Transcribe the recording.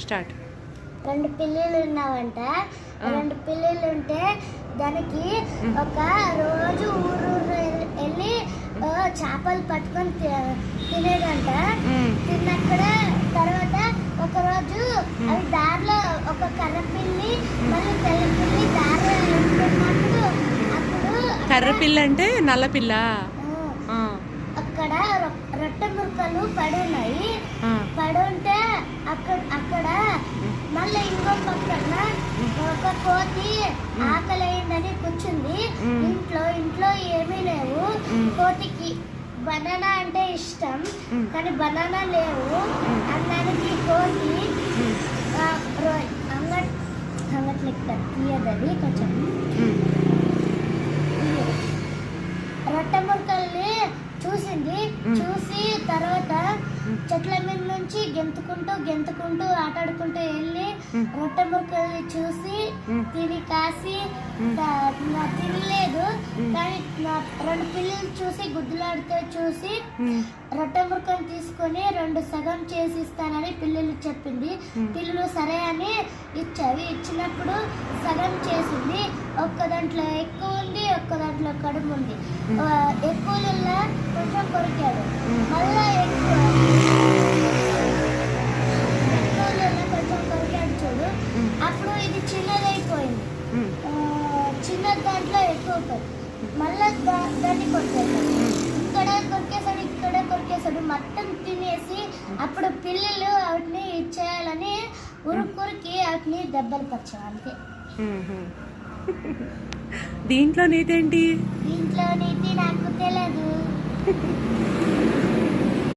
Start. 2 పిల్లులు ఉన్నావంట. 2 పిల్లులు ఉంటే దానికి ఒక రోజు ఊరు వెళ్ళి చేపలు పట్టుకొని తినేదంట. తిన్నక్కడ తర్వాత ఒక రోజు అవి దారిలో ఒక కర్ర పిల్లి మళ్ళీ తెల్ల పిల్లి దారిలో వెళ్తున్నప్పుడు అప్పుడు కర్ర పిల్ల అంటే నల్ల పిల్ల. అక్కడ రొట్టె ముక్కలు పడి ఉన్నాయి. పడి ఉంటే అక్కడ మళ్ళీ ఇంకో పక్కన ఒక కోతి ఆకలి అయిందని కూర్చుంది. ఇంట్లో ఏమీ లేవు. కోతికి బనానా అంటే ఇష్టం కానీ బనానా లేవు. అన్నానికి కోతి అంగట్లెక్క తీయదది కొంచెం రొట్టె ముక్కల్ని చూసింది. చూసి తర్వాత చెట్ల మీద నుంచి గెంతుకుంటూ ఆటాడుకుంటూ వెళ్ళి రొట్టె ముక్కల్ని చూసి తిని కాసి తినలేదు. కానీ 2 పిల్లలు చూసి గుద్దులాడితే చూసి రొట్టె ముక్కను తీసుకొని 2 సగం చేసి ఇస్తానని పిల్లలు చెప్పింది. పిల్లలు సరే అని ఇచ్చినప్పుడు సగం చేసింది. ఒక్క దాంట్లో ఎక్కువ ఉంది, ఒక్క దాంట్లో కడుపు ఉంది. ఎక్కువలో కొంచెం కొరికాడు. మళ్ళా ఎక్కువలో కొంచెం కొరికాడు చూడు. అప్పుడు ఇది చిన్నదైపోయింది. చిన్న దాంట్లో ఎక్కువ మళ్ళా దాన్ని కొరికేశాడు. ఇక్కడ కొరికేశాడు మొత్తం తినేసి అప్పుడు పిల్లలు వాటిని ఇచ్చేయాలని ఉరికి వాటిని దెబ్బలు పరచాలి. అంతే. దీంట్లో నీతి ఏంటి? దీంట్లో నీతి నాకు తెలియదు.